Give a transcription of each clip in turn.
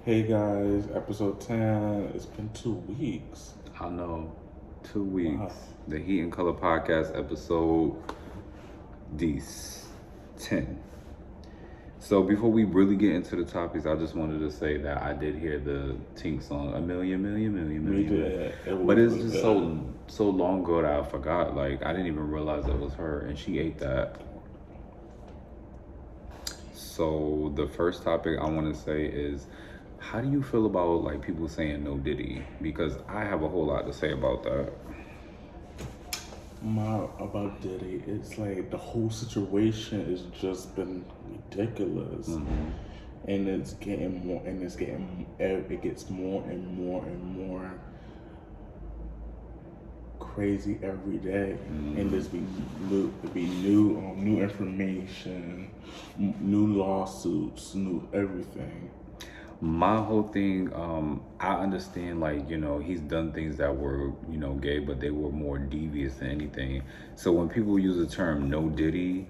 Hey guys, episode 10. It's been 2 weeks. I know, two Wow. weeks. The Heat and Color Podcast episode D's 10. So before we really get into the topics, I just wanted to say that I did hear the Tink song a million, million, million, We million, million. did. It But was it's really just good. so long ago that I forgot. Like I didn't even realize it was her, and she ate that. So the first topic I want to say is, how do you feel about like people saying no Diddy? Because I have a whole lot to say about that. About Diddy, it's like the whole situation has just been ridiculous. And it's getting more, and it gets more and more and more crazy every day. And there's be new information, new lawsuits, new everything. My whole thing, I understand, like, he's done things that were, gay, but they were more devious than anything. So when people use the term no Diddy,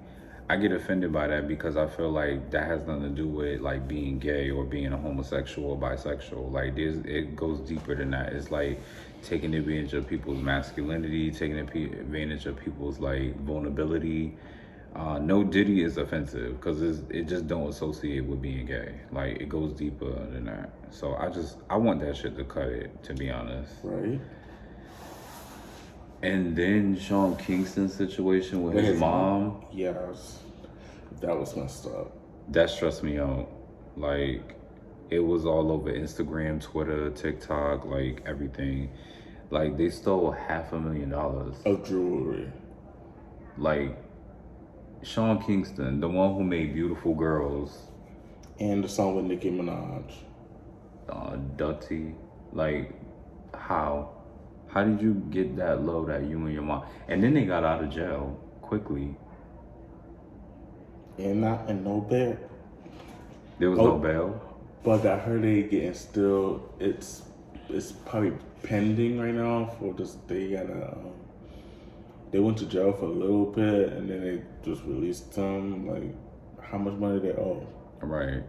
I get offended by that because I feel like that has nothing to do with like being gay or being a homosexual or bisexual. Like it goes deeper than that. It's like taking advantage of people's masculinity, taking advantage of people's like vulnerability. No Diddy is offensive because it just don't associate with being gay. Like it goes deeper than that. So I want that shit to cut it, to be honest. Right? And then Sean Kingston's situation with his mom, Yes. That was messed up. that stressed me out. Like it was all over Instagram, Twitter, TikTok, like everything. Like they stole $500,000. Of jewelry. Like Sean Kingston, the one who made Beautiful Girls, And the song with Nicki Minaj. Dutty, like how? How did you get that low that you and your mom? And then they got out of jail quickly. And no bail. There was no bail. But I heard they getting still. It's probably pending right now for this. They went to jail for a little bit and then they just released them. Like how much money they owe. Right.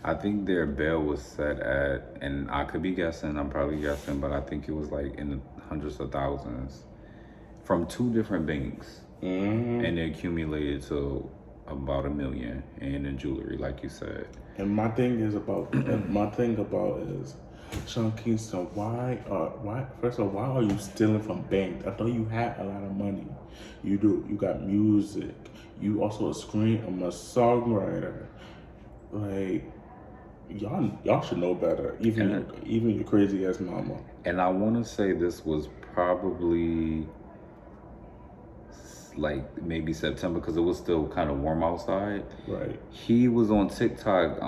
I think their bail was set at, and I could be guessing, I'm probably guessing, but I think it was like in the hundreds of thousands from two different banks. And it accumulated to about $1 million in the jewelry, like you said. And my thing about is Sean Kingston, why first of all, why are you stealing from banks? I thought you had a lot of money. You do. You got music. You also a songwriter. Like y'all should know better. Even your crazy ass mama. And I want to say this was probably like maybe September because it was still kind of warm outside. Right. He was on TikTok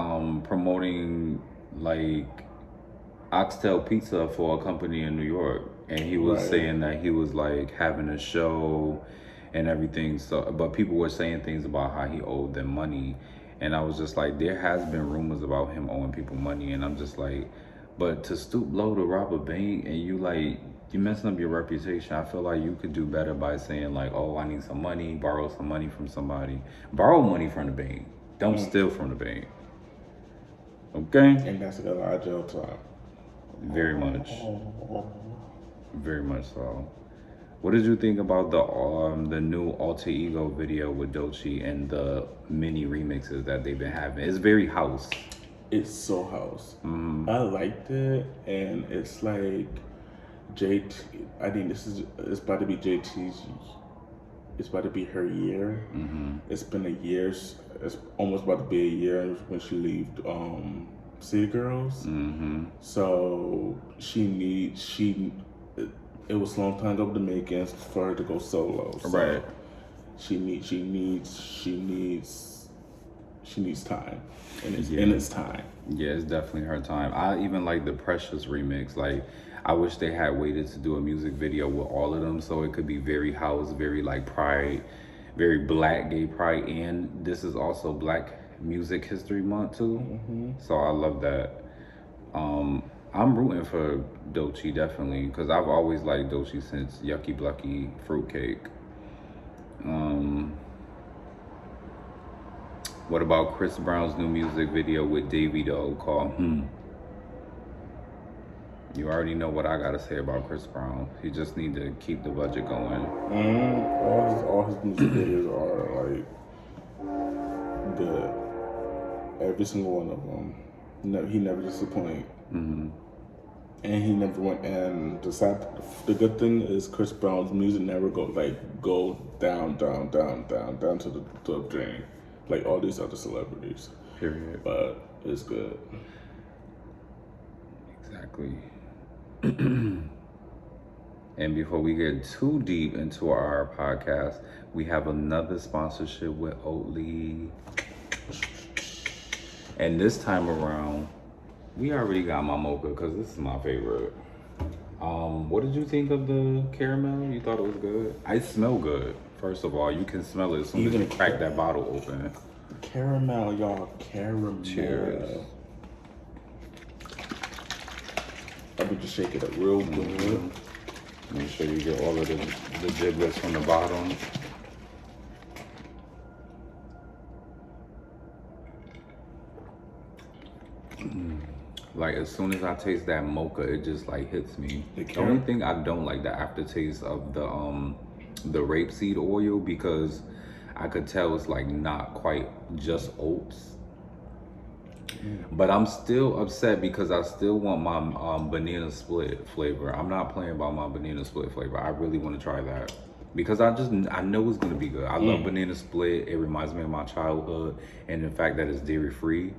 promoting like oxtail pizza for a company in New York, and he was saying that he was like having a show and everything. So, but people were saying things about how he owed them money, and I was just like, there has been rumors about him owing people money, and I'm just like, but to stoop low to rob a bank and you messing up your reputation. I feel like you could do better by saying like, oh, I need some money, borrow some money from somebody, borrow money from the bank. Don't steal from the bank. Okay. And that's a lot of jail time. Very much. Very much so. What did you think about the new Alter Ego video with Doechii and the mini remixes that they've been having? It's very house. It's so house. I liked it, and it's like JT. I think it's about to be JT's. It's about to be her year. It's been a year. It's almost about to be a year when she left City Girls. So it was a long time ago to make it for her to go solo. So Right. She needs time, and it's time. Yeah, it's definitely her time. I even like the Precious remix. Like, I wish they had waited to do a music video with all of them so it could be very house, very like pride, very black gay pride. And this is also Black Music History Month too. So I love that. I'm rooting for Doechii definitely because I've always liked Doechii since Yucky Blucky Fruitcake. What about Chris Brown's new music video with Davido called You already know what I gotta say about Chris Brown. He just need to keep the budget going. All his music videos are like good. Every single one of them. No, he never disappointed. Mm-hmm. And he never went. And the good thing is Chris Brown's music never go down to the drain, like all these other celebrities. Period. But it's good. Exactly. And before we get too deep into our podcast, we have another sponsorship with Oatly. And this time around, we already got my mocha because this is my favorite. What did you think of the caramel? You thought it was good? I smell good. First of all, you can smell it as soon as you crack that bottle open. Caramel, y'all. Caramel. Cheers. Let me just shake it up real good. Make sure you get all of the giblets from the bottom. Like as soon as I taste that mocha, it just like hits me. The only thing I don't like the aftertaste of the rapeseed oil, because I could tell it's like not quite just oats. But I'm still upset because I still want my banana split flavor. I'm not playing about my banana split flavor. I really want to try that because I know it's gonna be good. I love banana split. It reminds me of my childhood and the fact that it's dairy free.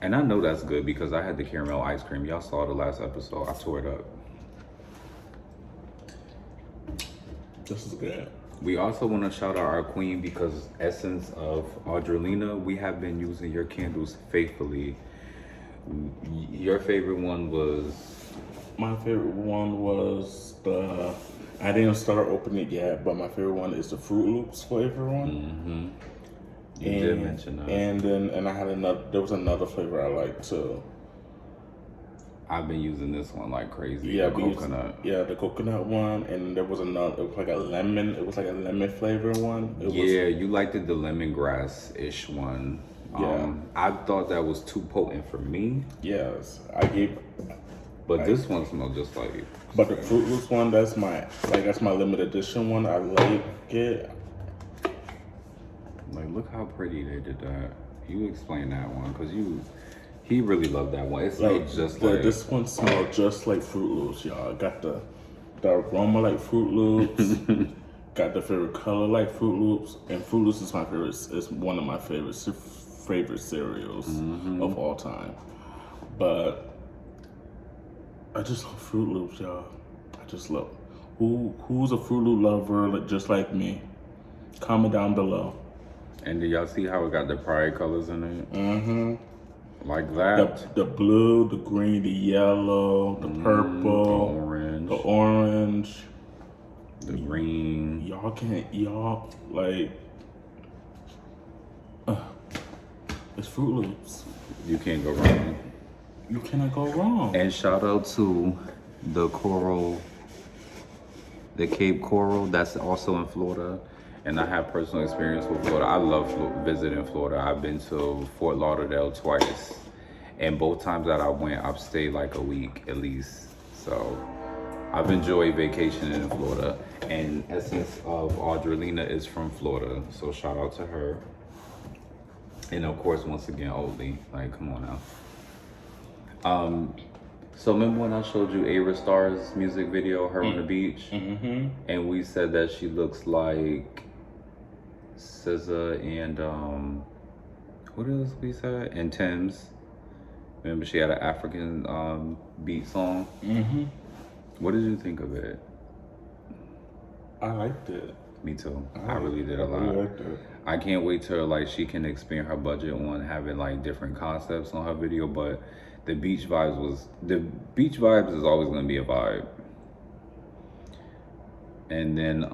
And I know that's good because I had the caramel ice cream. Y'all saw the last episode. I tore it up. This is good. We also want to shout out our queen because Essence of Audrelina, we have been using your candles faithfully. Your favorite one was? My favorite one was I didn't start opening it yet, but my favorite one is the Fruit Loops flavor one. Mm-hmm. You did mention that. And I had there was another flavor I liked too. I've been using this one like crazy. Yeah, the coconut. The coconut one, and there was another. It was like a lemon. It was like a lemon flavor one. You liked the lemongrass-ish one. Yeah. I thought that was too potent for me. Yes, But this one smells just like. But the Fruit Loops one, that's my limited edition one. I like it. Like, look how pretty they did that. You explain that one, because he really loved that one. It's like just like... This one smells just like Fruit Loops, y'all. Got the aroma like Fruit Loops. Got the favorite color like Fruit Loops. And Fruit Loops is my favorite. It's one of my favorite cereals of all time. But I just love Fruit Loops, y'all. I just love... Who's a Fruit Loop lover just like me? Comment down below. And do y'all see how it got the pride colors in it? Mm-hmm. Like that. The blue, the green, the yellow, the purple, the orange, the green. It's Fruit Loops. You can't go wrong. You cannot go wrong. And shout out to the Cape Coral, that's also in Florida. And I have personal experience with Florida. I love visiting Florida. I've been to Fort Lauderdale twice. And both times that I went, I've stayed like a week at least. So I've enjoyed vacationing in Florida. And Essence of Audrelina is from Florida. So shout out to her. And of course, once again, Oatly. Like, come on now. So remember when I showed you Ayra Starr's music video, her on the beach? Mm-hmm. And we said that she looks like SZA and what else we said? And Tim's. Remember she had an African beat song? Mm-hmm. What did you think of it? I liked it. Me too. I really did a lot. Really liked it. I can't wait till like she can expand her budget on having like different concepts on her video, but the beach vibes is always gonna be a vibe. And then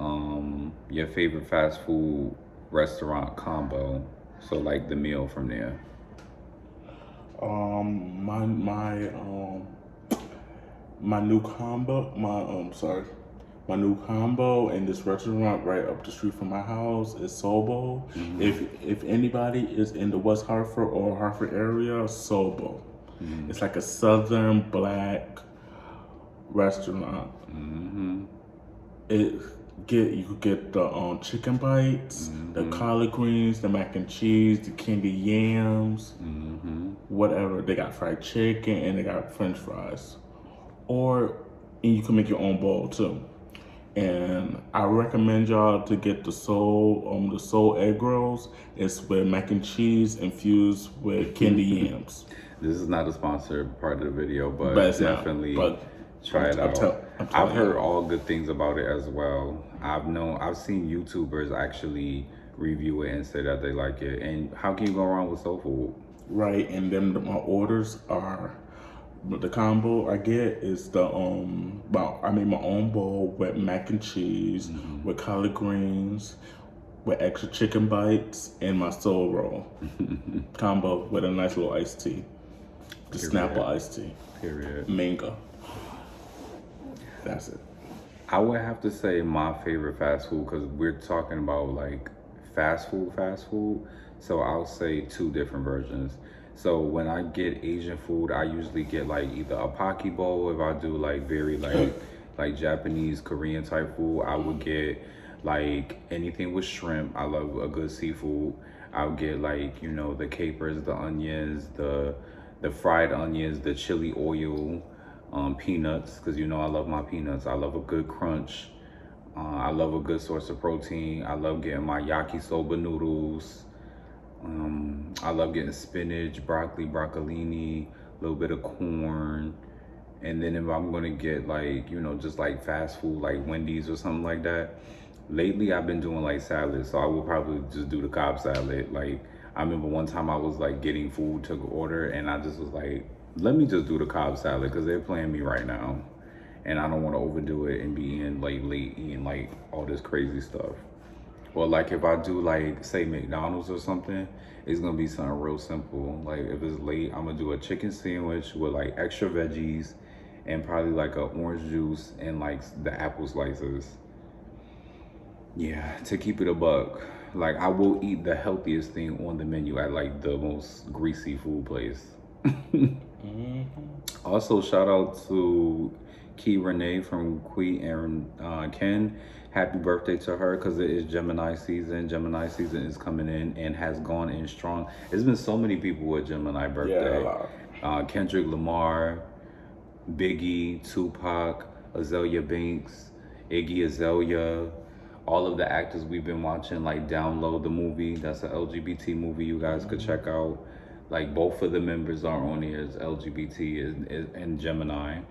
your favorite fast food restaurant combo, so like the meal from there. My new combo in this restaurant right up the street from my house is Sobo. If anybody is in the West Hartford or Hartford area, Sobo. It's like a southern black restaurant. You could get the chicken bites, the collard greens, the mac and cheese, the candy yams, whatever. They got fried chicken and they got French fries, and you can make your own bowl too. And I recommend y'all to get the soul egg rolls. It's with mac and cheese infused with candy yams. This is not a sponsored part of the video, but it's definitely try it out. I've heard all good things about it as well. I've seen YouTubers actually review it and say that they like it. And how can you go wrong with soul food? Right, and then my orders are, the combo I get is I make my own bowl with mac and cheese, with collard greens, with extra chicken bites, and my soul roll combo with a nice little iced tea, the Snapple iced tea. Period. Mango. That's it. I would have to say my favorite fast food, because we're talking about like fast food. So I'll say two different versions. So when I get Asian food, I usually get like either a poke bowl. If I do like very like Japanese, Korean type food, I would get like anything with shrimp. I love a good seafood. I'll get like, the capers, the onions, the fried onions, the chili oil, peanuts, because I love my peanuts. I love a good crunch. I love a good source of protein. I love getting my yakisoba noodles. I love getting spinach, broccoli, broccolini, a little bit of corn. And then if I'm gonna get like, just like fast food, like Wendy's or something like that. Lately, I've been doing like salads, so I will probably just do the Cobb salad. Like, I remember one time I was like getting food to order, and I just was like, let me just do the Cobb salad, because they're playing me right now. And I don't want to overdo it and be eating like late, eating like all this crazy stuff. Or like if I do like, say McDonald's or something, it's gonna be something real simple. Like if it's late, I'm gonna do a chicken sandwich with like extra veggies and probably like a orange juice and like the apple slices. Yeah, to keep it a buck. Like I will eat the healthiest thing on the menu at like the most greasy food place. Also, shout out to Key Renee from Qui and Ken. Happy birthday to her, because it is Gemini season. Gemini season is coming in and has gone in strong. There's been so many people with Gemini birthday. Yeah. Kendrick Lamar, Biggie, Tupac, Azalea Banks, Iggy Azalea, all of the actors we've been watching, like Download the movie. That's an LGBT movie you guys could check out. Like both of the members are on here as LGBT and Gemini.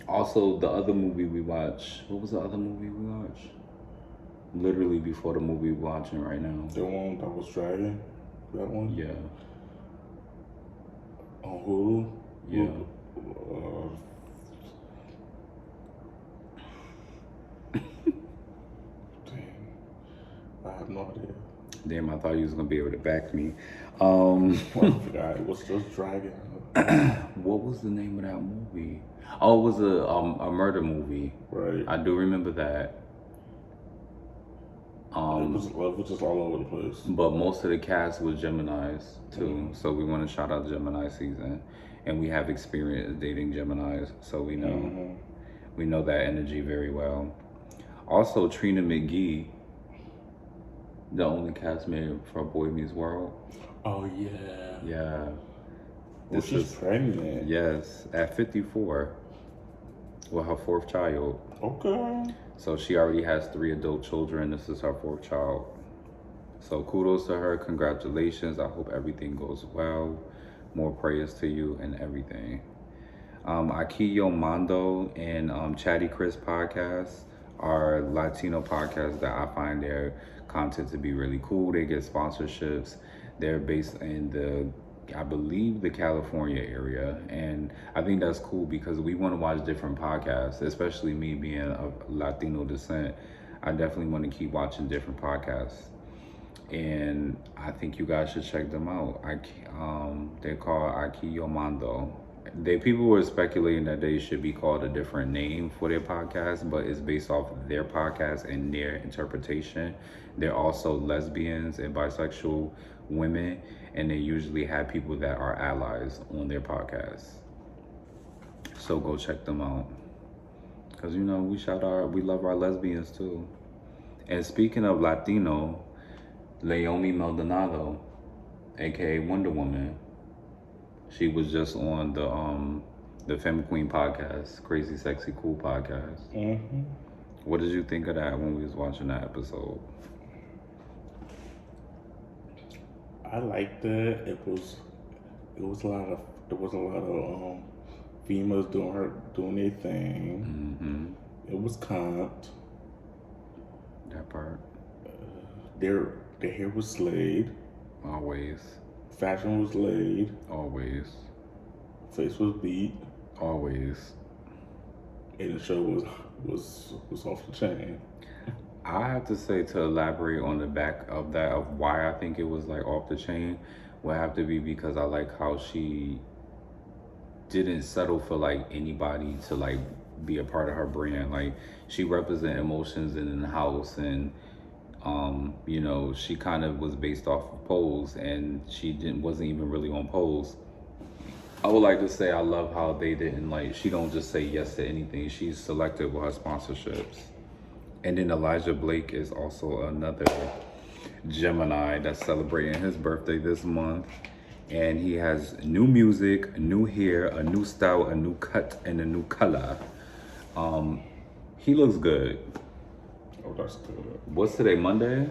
Also, the other movie we watched, what was the other movie we watched? Literally before the movie we're watching right now. The one that was dragging? That one? Yeah. On Hulu? Yeah. I have no idea. Damn, I thought you was gonna be able to back me. I forgot. It was just dragging. What was the name of that movie? Oh, it was a murder movie. Right. I do remember that. It was just all over the place. But most of the cast was Geminis too. So we want to shout out Gemini season, and we have experience dating Geminis, so we know that energy very well. Also, Trina McGee, the only castmate for Boy Meets World. Oh yeah. Yeah. Well, she's pregnant. Yes, at 54, with her fourth child. Okay. So she already has 3 adult children. This is her 4th child. So kudos to her. Congratulations. I hope everything goes well. More prayers to you and everything. Akiyo Mondo and Chatty Chris podcast are Latino podcasts that I find their content to be really cool. They get sponsorships. They're based in I believe the California area, and I think that's cool because we want to watch different podcasts, especially me being of Latino descent. I definitely want to keep watching different podcasts, and I think you guys should check them out. They're called Akiyo Mondo. People were speculating that they should be called a different name for their podcast, but it's based off of their podcast and their interpretation. They're also lesbians and bisexual women, and they usually have people that are allies on their podcast. So go check them out. Cause you know we love our lesbians too. And speaking of Latino, Leomi Maldonado, aka Wonder Woman, she was just on the Femme Queen podcast, Crazy Sexy Cool podcast. Mm-hmm. What did you think of that when we was watching that episode? I liked it. It was a lot of females doing their thing. Mm-hmm. It was comped. That part. Their hair was slayed. Always. Fashion was laid. Always. Face was beat. Always. And the show was off the chain. I have to say, to elaborate on the back of that, of why I think it was like off the chain, would have to be because I like how she didn't settle for like anybody to like be a part of her brand. Like, she represent emotions in the house, and you know, she kind of was based off of Pose, and she wasn't even really on Pose. I would like to say I love how they didn't like, she don't just say yes to anything. She's selective with her sponsorships. And then Elijah Blake is also another Gemini that's celebrating his birthday this month. And he has new music, new hair, a new style, a new cut, and a new color. He looks good. Oh, that's good. What's today, Monday?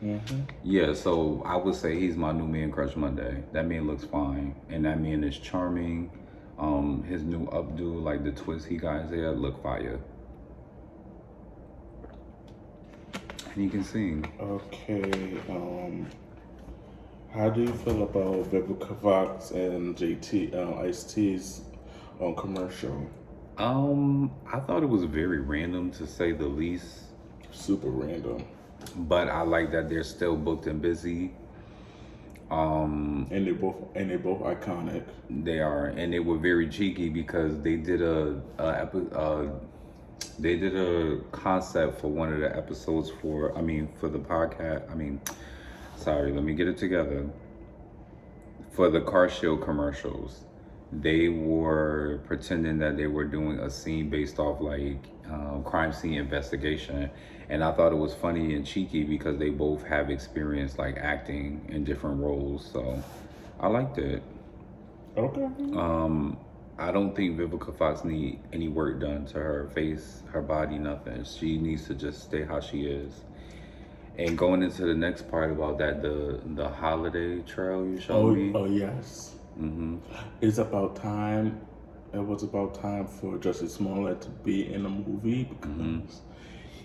Mm-hmm. Yeah, so I would say he's my new man crush Monday. That man looks fine, and that man is charming. His new updo, like the twist he got in his hair, look fire. And he can sing. Okay. How do you feel about Vivica Fox and Ice-T's commercial? I thought it was very random, to say the least. Super random. But I like that they're still booked and busy. And they're both iconic. They are, and they were very cheeky because they did a concept for one of the episodes for the podcast. Sorry, let me get it together. For the car show commercials, they were pretending that they were doing a scene based off like crime scene investigation. And I thought it was funny and cheeky because they both have experience like acting in different roles. So I liked it. Okay. I don't think Vivica Fox need any work done to her face, her body, nothing. She needs to just stay how she is. And going into the next part about that, the holiday trail you showed me. Oh yes. Mm-hmm. It's about time. It was about time for Justin Smollett to be in a movie because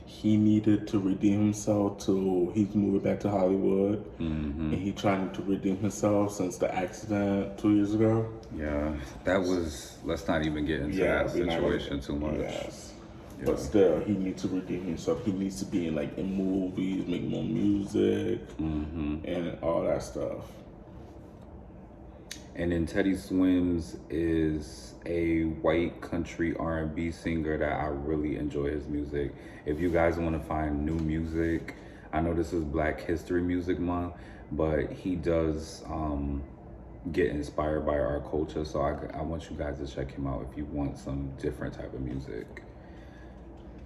he needed to redeem himself. He's moving back to Hollywood, and he's trying to redeem himself since the accident 2 years ago. Yeah, that was. Let's not even get into that situation too much. Yes. Yeah. But still, he needs to redeem himself. He needs to be in movies, make more music, and all that stuff. And then Teddy Swims is a white country R&B singer that I really enjoy his music. If you guys want to find new music, I know this is Black History Music Month, but he does get inspired by our culture. So I want you guys to check him out if you want some different type of music.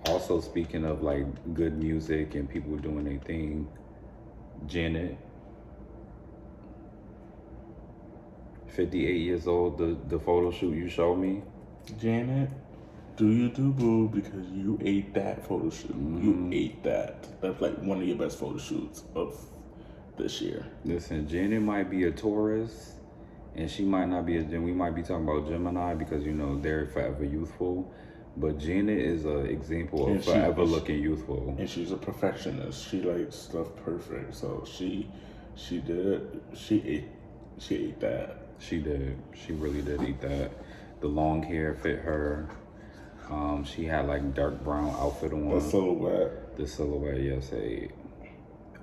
Also, speaking of like good music and people doing their thing, Janet, 58 years old, the photo shoot you showed me. Janet, do you do boo because you ate that photo shoot. You ate that. That's like one of your best photo shoots of this year. Listen, Janet might be a Taurus, and she might not be we might be talking about Gemini because, you know, they're forever youthful. But Janet is an example of forever looking youthful. And she's a perfectionist. She likes stuff perfect. So she ate that. She did. She really did eat that. The long hair fit her. She had like dark brown outfit on. The silhouette. The silhouette, yes, I ate.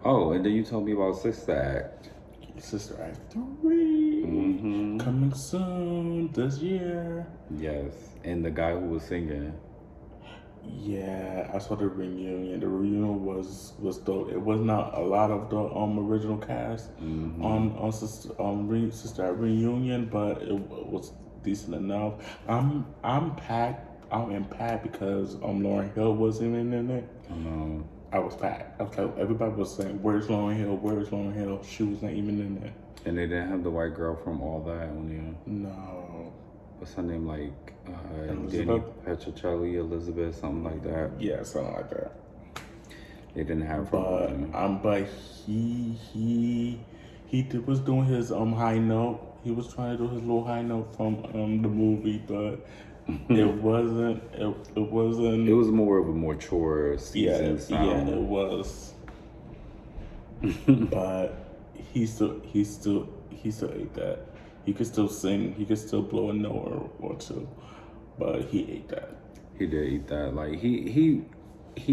Oh, and then you told me about Sister Act. Sister Act 3. Coming soon this year. Yes. And the guy who was singing. Yeah, I saw the reunion. The reunion was dope. It was not a lot of the original cast on Sister Act reunion, but was decent enough. I'm packed. I'm impact because Lauren Hill wasn't in it. No. I was packed. I was like, everybody was saying, "Where's Lauren Hill? Where's Lauren Hill?" She was not even in it. And they didn't have the white girl from All That on there. No. What's her name? Like Danny Elizabeth? Petrocelli, Elizabeth, something like that. Yeah, something like that. They didn't have her. But he was doing his high note. He was trying to do his little high note from the movie, but it wasn't. It wasn't. It was more of a mature season sound. Yeah, it was. But he still ate that. He could still sing. He could still blow a note or two, but he ate that. He did eat that. Like he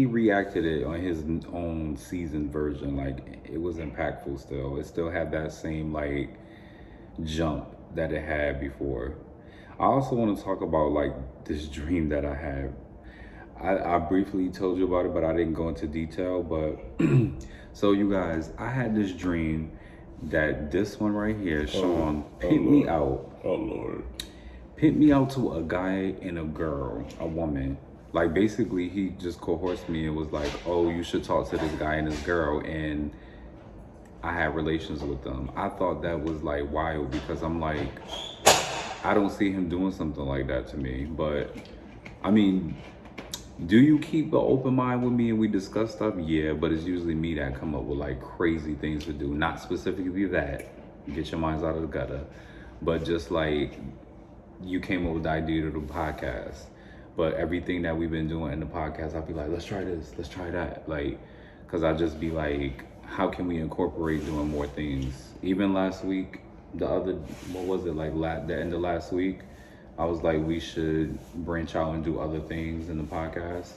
reacted it on his own season version. Like it was impactful still. It still had that same like jump that it had before. I also want to talk about like this dream that I had. I briefly told you about it, but I didn't go into detail. But so you guys, I had this dream that this one right here, Sean, pimped me out. Oh Lord. Pimped me out to a guy and a girl, a woman. Like basically he just coerced me and was like, oh, you should talk to this guy and this girl, and I had relations with them. I thought that was like wild because I'm like, I don't see him doing something like that to me. But I mean, do you keep an open mind with me and we discuss stuff? Yeah, but it's usually me that come up with like crazy things to do. Not specifically that. Get your minds out of the gutter. But just like you came up with the idea of the podcast. But everything that we've been doing in the podcast, I'll be like, let's try this, let's try that. Like, cause I just be like, how can we incorporate doing more things? Even last week, the end of last week, I was like, we should branch out and do other things in the podcast.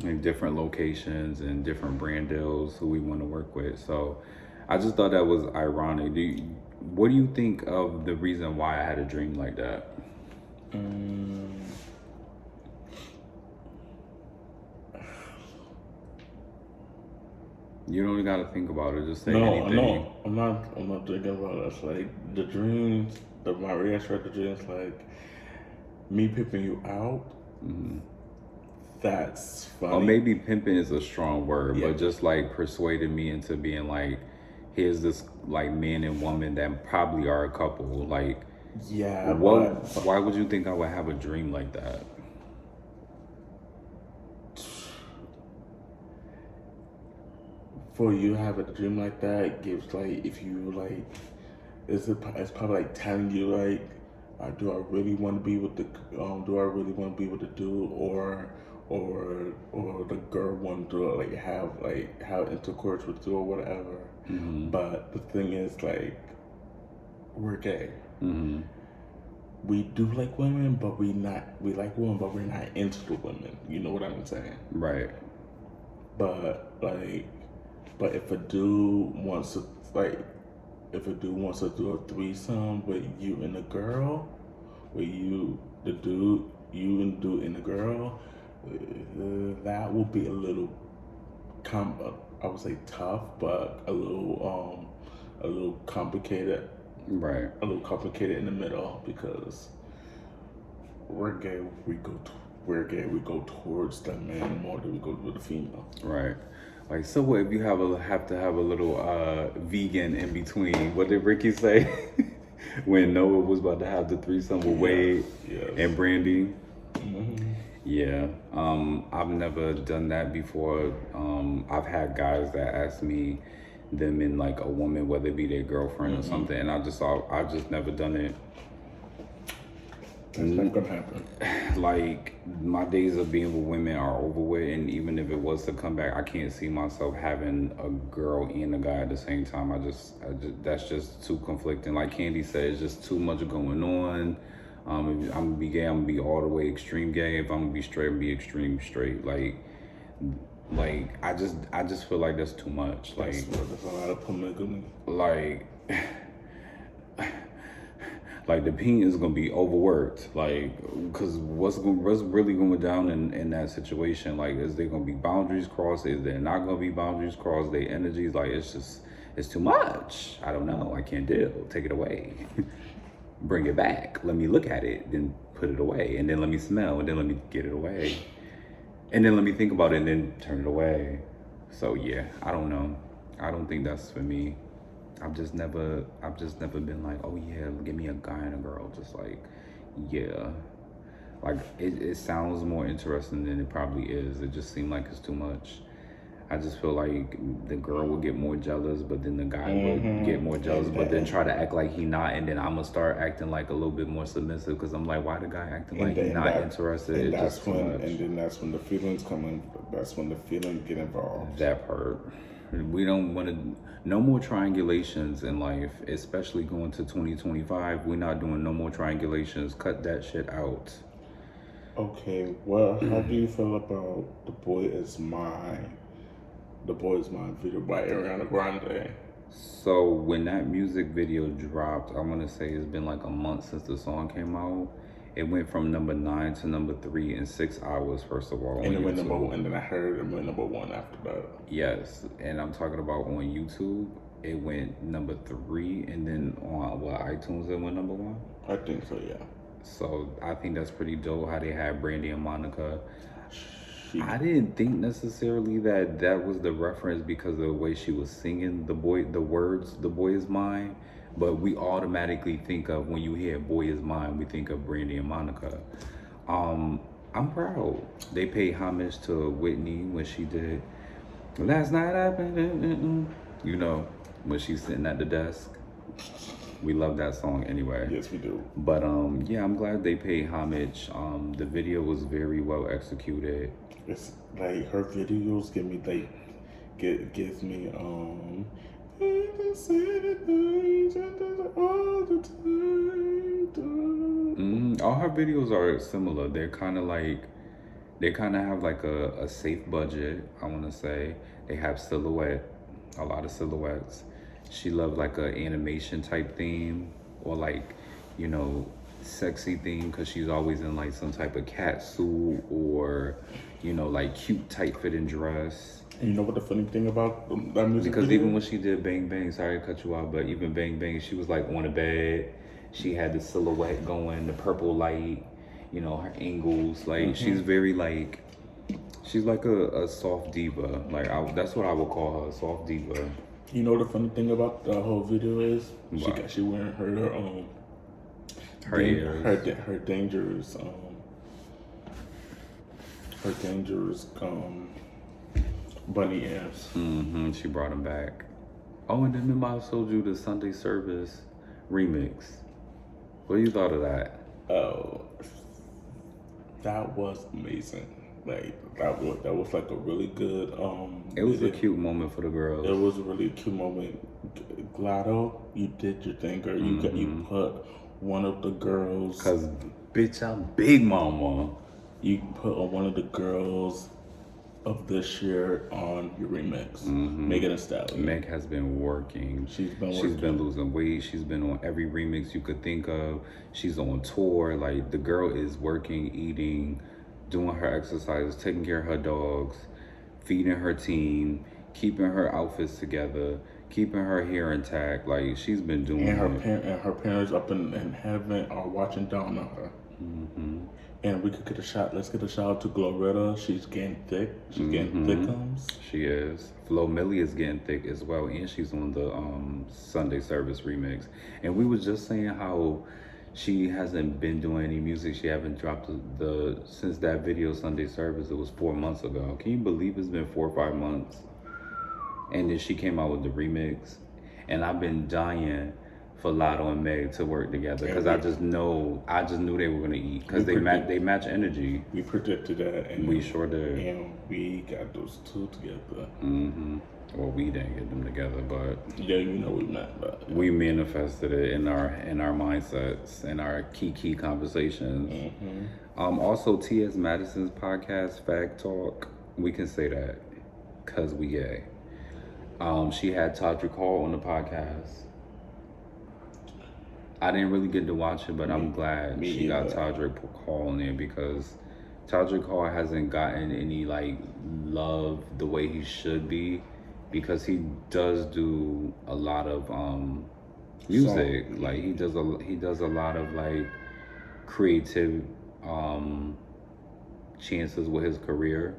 Like different locations and different brand deals who we want to work with. So I just thought that was ironic. What do you think of the reason why I had a dream like that? You don't even got to think about it. Just say anything. No, I'm not thinking about it. It's like the dreams, my reaction to the dreams, like me pimping you out. That's funny. Or maybe pimping is a strong word, but just like persuaded me into being like, here's this like man and woman that probably are a couple. Like, yeah. Why would you think I would have a dream like that? For you having a dream like that gives like, if you like, it's probably like telling you like, do I really want to be with the dude, or the girl want to like have intercourse with you or whatever. But the thing is, like, we're gay. We do like women, but we like women, but we're not into the women. You know what I'm saying? Right. But if a dude wants to do a threesome with you and the girl, with you, the dude, you and the dude and the girl, that will be a little I would say tough, but a little complicated. Right. A little complicated in the middle, because we're gay. We go towards the man more than we go to the female. Right. Like, so what if you have to have a little vegan in between? What did Ricky say when Noah was about to have the threesome with Wade and Brandy? Yeah. I've never done that before. I've had guys that ask me them in like a woman, whether it be their girlfriend or something, and I've just never done it. That's not gonna happen. Like, my days of being with women are over with, and even if it was to come back, I can't see myself having a girl and a guy at the same time. I just that's just too conflicting. Like Candy said, it's just too much going on. If I'm gonna be gay, I'm gonna be all the way extreme gay. If I'm gonna be straight, I'm gonna be extreme straight. Like I just feel like that's too much. Like, there's a lot of polygamy. Like Like the paint is gonna be overworked. Like, cause what's really going down in that situation? Like, is there gonna be boundaries crossed? Is there not gonna be boundaries crossed? Their energies, like, it's too much. I don't know. I can't deal. Take it away. Bring it back. Let me look at it. Then put it away. And then let me smell. And then let me get it away. And then let me think about it. And then turn it away. So yeah, I don't know. I don't think that's for me. I've just never been like, oh yeah, give me a guy and a girl. Just like, yeah. Like, it sounds more interesting than it probably is. It just seemed like it's too much. I just feel like the girl would get more jealous, but then the guy would get more jealous, but then try to act like he not, and then I'm gonna start acting like a little bit more submissive, because I'm like, why the guy acting like he's not interested? And it's that's just too when, much. and then that's when the feelings come in. That's when the feelings get involved. That part. We don't want to, no more triangulations in life, especially going to 2025. We're not doing no more triangulations. Cut that shit out. Okay, well, how do you feel about The Boy Is Mine? The Boy Is Mine video by Ariana Grande. So when that music video dropped, I want to say it's been like a month since the song came out. It went from number 9 to number 3 in 6 hours, first of all. And it went number 1, and then I heard it went number 1 after that. Yes, and I'm talking about on YouTube, it went number 3, and then on iTunes it went number 1? I think so, yeah. So I think that's pretty dope how they had Brandy and Monica. I didn't think necessarily that was the reference because of the way she was singing the words, "The Boy Is Mine," but we automatically think of, when you hear "Boy Is Mine," we think of Brandy and Monica. I'm proud. They paid homage to Whitney when she did "Last Night Happened," you know, when she's sitting at the desk. We love that song anyway. Yes, we do. But yeah, I'm glad they paid homage. The video was very well executed. It's like her videos give me like gives me all the time. All her videos are similar. They kind of have like a safe budget, I want to say. They have a lot of silhouettes. She loves like a animation type theme, or like, you know, sexy theme, because she's always in like some type of cat suit, or, you know, like cute tight fitting dress. And you know what the funny thing about that music Because video? even when she did Bang Bang, sorry to cut you off, but even Bang Bang, she was like on a bed. She had the silhouette going, the purple light, you know, her angles. Like, she's very like, she's like a soft diva. Like, that's what I would call her, a soft diva. You know the funny thing about the whole video is What? she wearing her dangerous bunny ears. She brought him back. Oh, and then remember I showed you the Sunday Service remix. What do you thought of that? Oh, that was amazing. Like that was like a really good It was a cute moment for the girls. It was a really cute moment. Glado, you did your thing, girl. You put one of the girls, Cause bitch, I'm Big Mama. You put one of the girls of this year on your remix. Megan Thee Stallion. Meg has been working. She's been losing weight. She's been on every remix you could think of. She's on tour. Like, the girl is working, eating, doing her exercises, taking care of her dogs, feeding her team, keeping her outfits together, keeping her hair intact. Like, she's been doing and her parents up in heaven are watching down on her. And we could get a shot. Let's get a shout out to Gloretta. She's getting thick. She's getting thickums. She is. Flo Millie is getting thick as well, and she's on the Sunday Service remix. And we was just saying how she hasn't been doing any music. She haven't dropped since that video Sunday Service. It was 4 months ago. Can you believe it's been 4 or 5 months? And then she came out with the remix, and I've been dying for Lotto and Meg to work together, because I just knew they were gonna eat, because they match energy. We predicted that, and we sure did. And we got those two together. Well, we didn't get them together, but yeah, you know we met. But yeah. We manifested it in our mindsets and our key conversations. Also, T.S. Madison's podcast, Fact Talk, we can say that because we gay. She had Todrick Hall on the podcast. I didn't really get to watch it, but I'm glad she got Todrick Hall in there because Todrick Hall hasn't gotten any like love the way he should be because he does do a lot of music. Like he does a lot of like creative chances with his career,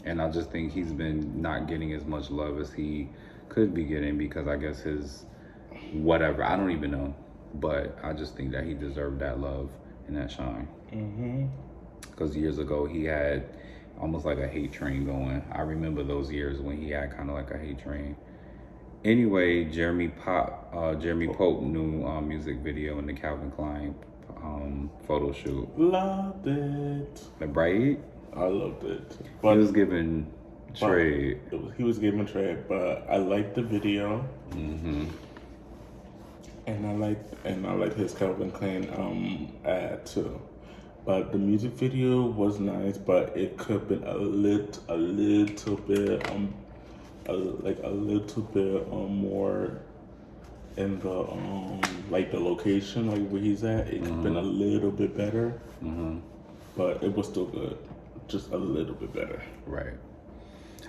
and I just think he's been not getting as much love as he could be getting because I guess his whatever, I don't even know, but I just think that he deserved that love and that shine. Because years ago he had almost like a hate train going. I remember those years when he had kind of like a hate train. Anyway, Jeremy Pope new music video in the Calvin Klein photo shoot. Loved it. Right? I loved it. But he was giving trade. He was giving trade, but I liked the video. And I liked his Calvin Klein ad too. But the music video was nice, but it could have been a little bit more in the like the location, like where he's at. It could have been a little bit better. But it was still good, just a little bit better. Right.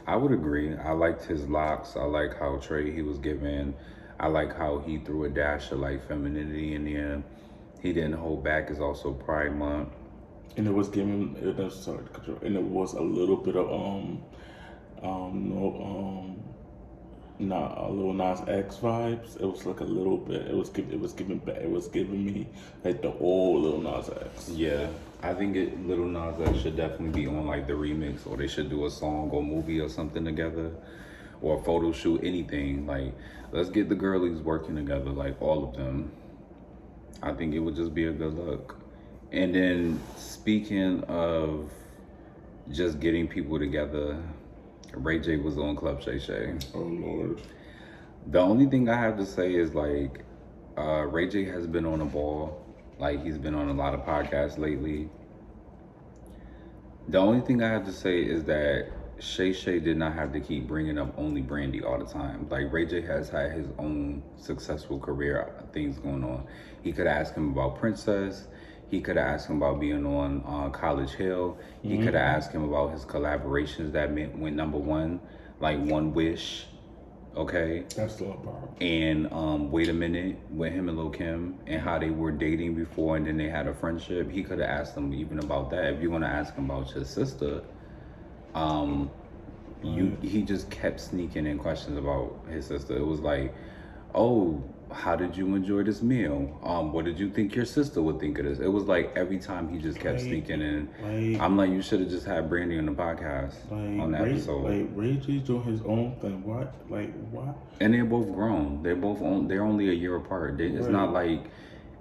I would agree. I liked his locks. I like how Trey he was giving. I like how he threw a dash of like femininity in there. He didn't hold back. It's also Pride Month. And it was giving and it was a little bit of not a Lil Nas X vibes. It was like a little bit. It was giving me like the old Lil Nas X. Yeah, I think Lil Nas X should definitely be on like the remix, or they should do a song or movie or something together, or a photo shoot, anything. Like, let's get the girlies working together, like all of them. I think it would just be a good look. And then speaking of just getting people together, Ray J was on Club Shay Shay. Oh Lord. The only thing I have to say is like Ray J has been on a ball. Like he's been on a lot of podcasts lately. The only thing I have to say is that Shay Shay did not have to keep bringing up only Brandy all the time. Like Ray J has had his own successful career things going on. He could ask him about Princess. He could have asked him about being on College Hill. He could have asked him about his collaborations that went #1, like One Wish, okay? That's still a problem. And Wait a Minute with him and Lil' Kim and how they were dating before and then they had a friendship. He could have asked him even about that. If you want to ask him about his sister, he just kept sneaking in questions about his sister. It was like, oh, how did you enjoy this meal? What did you think your sister would think of this? It was like every time he just kept sneaking in. I'm like, you should have just had Brandy on the podcast on that episode. Like Ray J's doing his own thing. What? Like what? And they're both grown. They're only a year apart. It's not like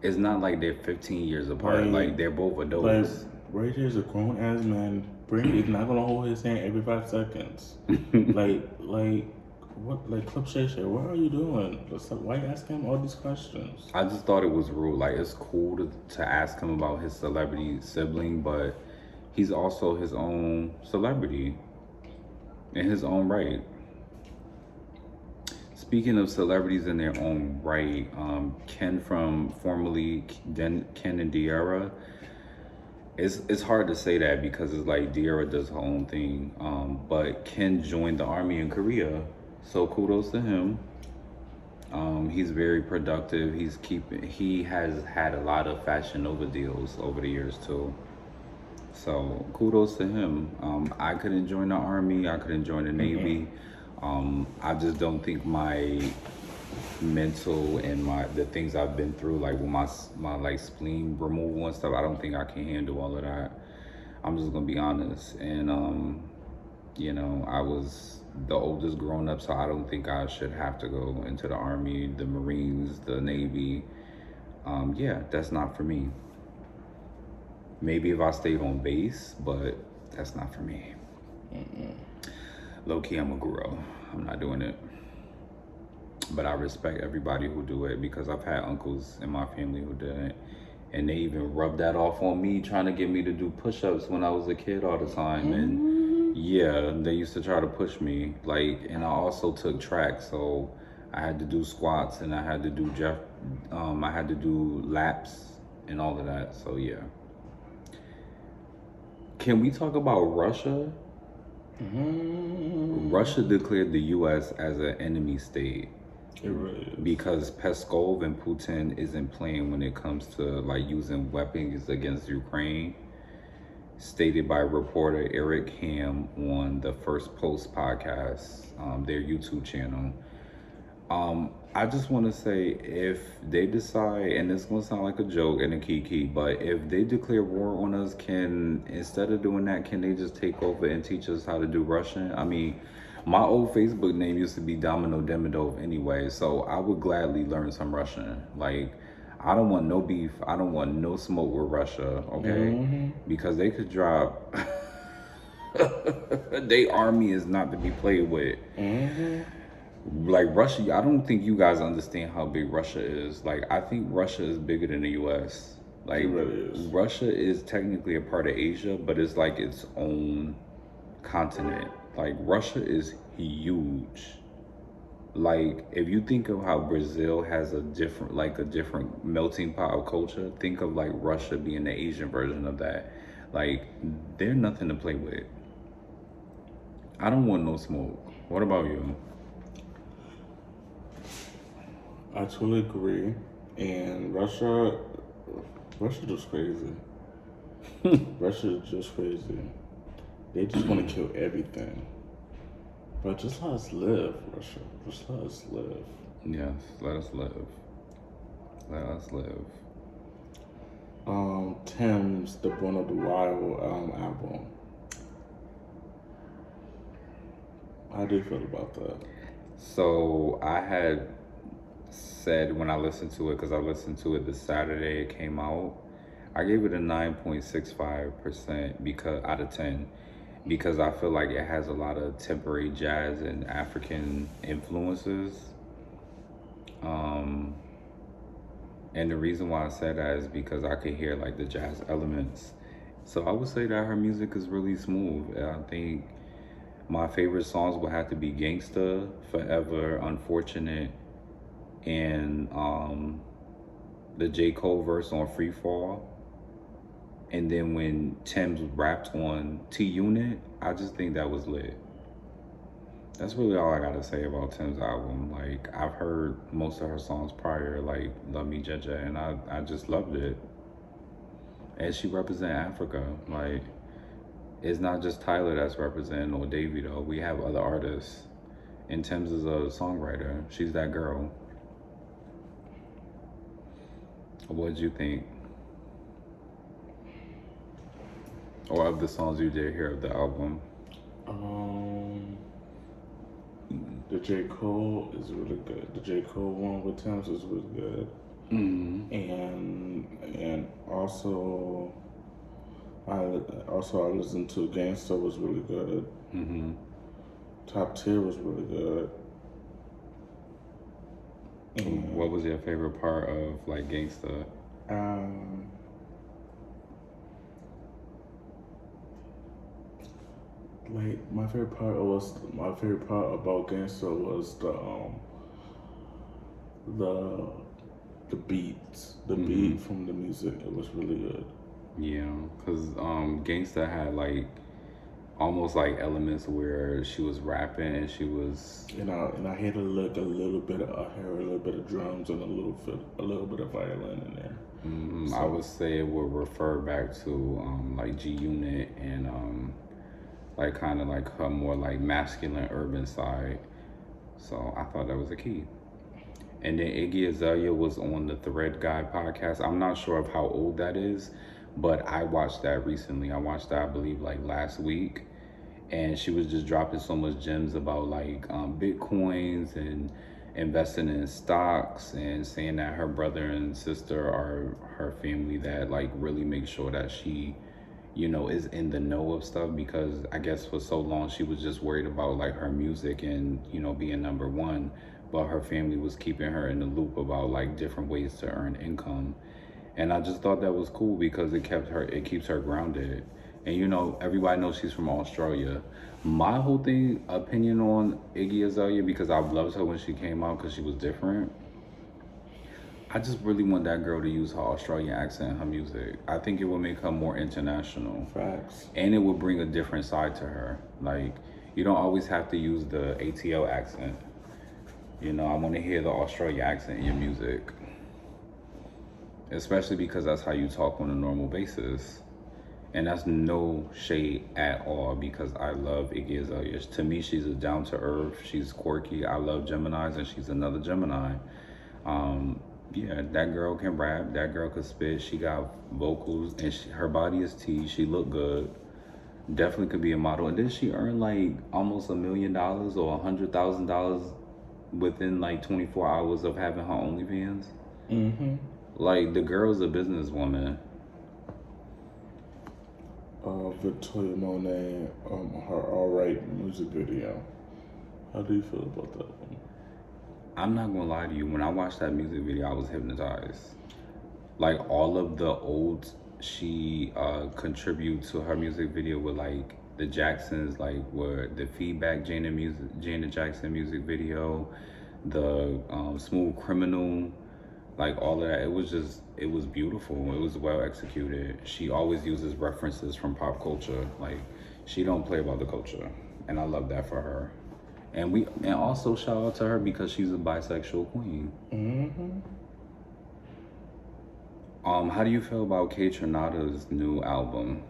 they're 15 years apart. Like they're both adults. Ray J's a grown ass man. Brandy's not gonna hold his hand every 5 seconds. What, like Club Shay Shay, what are you doing? Why are you asking him all these questions? I just thought it was rude. Like, it's cool to ask him about his celebrity sibling, but he's also his own celebrity in his own right. Speaking of celebrities in their own right, Ken from formerly Ken and De'Ara, it's hard to say that because it's like De'Ara does her own thing, but Ken joined the army in Korea. So kudos to him. He's very productive. He has had a lot of Fashion Nova deals over the years too. So kudos to him. I couldn't join the army. I couldn't join the Navy. I just don't think my mental and the things I've been through, like with my like spleen removal and stuff, I don't think I can handle all of that. I'm just gonna be honest. And I was the oldest grown up, so I don't think I should have to go into the army, the Marines, the Navy. That's not for me. Maybe if I stayed on base, but that's not for me. Low key, I'm a guru. I'm not doing it. But I respect everybody who do it because I've had uncles in my family who did it. And they even rubbed that off on me, trying to get me to do push-ups when I was a kid all the time. And yeah, they used to try to push me. And I also took track, so I had to do squats and I had to do I had to do laps and all of that. So yeah. Can we talk about Russia? Russia declared the U.S. as an enemy state. It really is. Because Peskov and Putin isn't playing when it comes to like using weapons against Ukraine. Stated by reporter Eric Ham on the First Post podcast, their YouTube channel. I just want to say, if they decide, and it's going to sound like a joke and a kiki, but if they declare war on us, instead of doing that, can they just take over and teach us how to do Russian? I mean, my old Facebook name used to be Domino Demidov anyway, so I would gladly learn some Russian. Like, I don't want no beef. I don't want no smoke with Russia, okay? Because they could drop. Their army is not to be played with. Like Russia, I don't think you guys understand how big Russia is. Like, I think Russia is bigger than the U.S. Like, It really is. Russia is technically a part of Asia, but it's like its own continent. Like, Russia is huge. Like, if you think of how Brazil has a different melting pot of culture, think of like Russia being the Asian version of that. Like, they're nothing to play with. I don't want no smoke. What about you? I totally agree. And Russia just crazy. Russia is just crazy. They just want to kill everything. But just let us live, Russia. Just let us live. Yes, let us live. Let us live. Tim's The Born of the Wild album. How do you feel about that? So I had said when I listened to it, because I listened to it the Saturday it came out, I gave it a 9.65% because out of 10, because I feel like it has a lot of temporary jazz and African influences. And the reason why I said that is because I could hear like the jazz elements. So I would say that her music is really smooth. I think my favorite songs would have to be Gangsta, Forever, Unfortunate, and the J. Cole verse on Free Fall. And then when Tim's rapped on T-Unit, I just think that was lit. That's really all I gotta say about Tim's album. Like, I've heard most of her songs prior, like Love Me Jeje, and I just loved it. And she represent Africa. Like, it's not just Tyler that's representing or Davey though. We have other artists. And Tim's is a songwriter. She's that girl. What did you think? Or of the songs you did hear of the album? The J. Cole is really good. The J. Cole one with Tim's is really good. And also I listened to Gangsta was really good. Top Tier was really good. And, what was your favorite part of like Gangsta? Like my favorite part about Gangsta was the beats, the beat from the music. It was really good. Yeah, cause Gangsta had like almost like elements where she was rapping and she was. And I heard a little bit of drums and a little bit of violin in there. So, I would say it would refer back to like G Unit and like kind of like her more like masculine urban side. So I thought that was a key. And then Iggy Azalea was on the Thread Guy podcast. I'm not sure of how old that is, but I watched that recently. I watched that, I believe, like last week. And she was just dropping so much gems about like Bitcoins and investing in stocks and saying that her brother and sister are her family that like really make sure that she, you know, is in the know of stuff, because I guess for so long she was just worried about like her music and, you know, being number one, but her family was keeping her in the loop about like different ways to earn income. And I just thought that was cool because it keeps her grounded. And you know, everybody knows she's from Australia. My whole opinion on Iggy Azalea, because I loved her when she came out because she was different. I just really want that girl to use her Australian accent in her music. I think it would make her more international. Facts. And it would bring a different side to her. Like, you don't always have to use the ATL accent. You know, I want to hear the Australia accent in your music. Especially because that's how you talk on a normal basis. And that's no shade at all because I love Iggy Azalea. To me, she's a down to earth. She's quirky. I love Geminis, and she's another Gemini. Yeah, that girl can rap. That girl can spit. She got vocals, and her body is T. She look good. Definitely could be a model. And did she earn like almost $1 million or $100,000 within like 24 hours of having her OnlyFans? Mm-hmm. Like, the girl's a businesswoman. Victoria Monet, her alright music video. How do you feel about that one? I'm not gonna lie to you, when I watched that music video, I was hypnotized. Like, all of the old she contribute to her music video with like the Jacksons, like were the Feedback Janet Jackson music video, the Smooth Criminal, like all of that. It was beautiful. It was well executed. She always uses references from pop culture. Like, she don't play about the culture, and I love that for her. And also shout out to her because she's a bisexual queen. Mm-hmm. How do you feel about K Tronada's new album?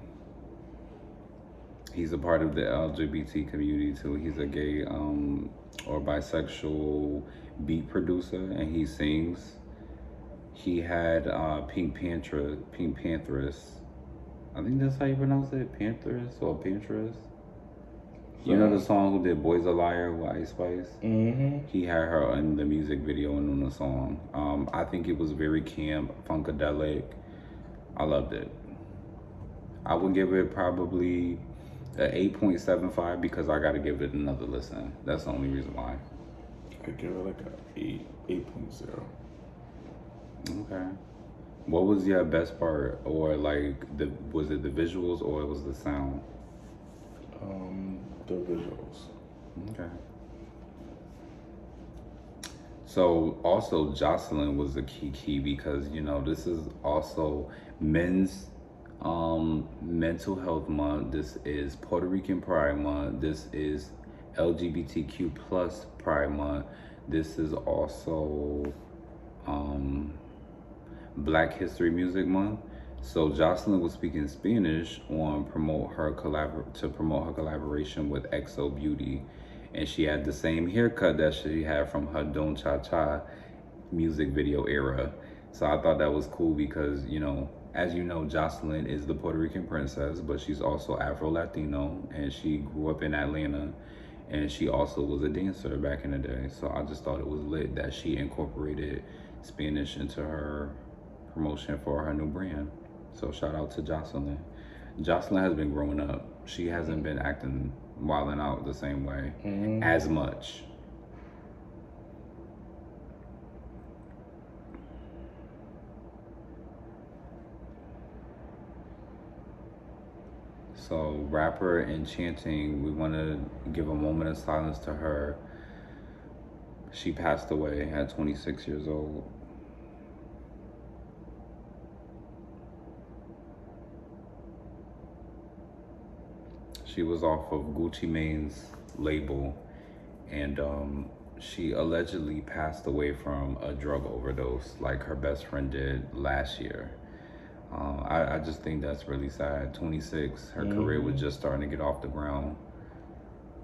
He's a part of the LGBT community too. He's a gay or bisexual beat producer, and he sings. He had Pink Pantheress. I think that's how you pronounce it, Pantheress or Pantheress. You know the song who did Boys a Liar with Ice Spice? Mm-hmm. He had her in the music video and on the song. I think it was very camp, funkadelic. I loved it. I would give it probably an 8.75 because I got to give it another listen. That's the only reason why. I give it like a 8.0. Okay. What was your best part, or like was it the visuals or it was the sound? The visuals. Okay. So also Jocelyn was a key because, you know, this is also men's mental health month. This is Puerto Rican Pride Month. This is LGBTQ plus Pride Month. This is also Black History Music Month. So Jocelyn was speaking Spanish to promote her collaboration with XO Beauty, and she had the same haircut that she had from her Don Cha Cha music video era. So I thought that was cool because, you know, as you know, Jocelyn is the Puerto Rican princess, but she's also Afro-Latino, and she grew up in Atlanta, and she also was a dancer back in the day. So I just thought it was lit that she incorporated Spanish into her promotion for her new brand. So shout out to Jocelyn. Jocelyn has been growing up. She hasn't been acting wilding out the same way as much. So rapper Enchanting, we want to give a moment of silence to her. She passed away at 26 years old. She was off of Gucci Mane's label, and she allegedly passed away from a drug overdose like her best friend did last year. I just think that's really sad. 26, her career was just starting to get off the ground.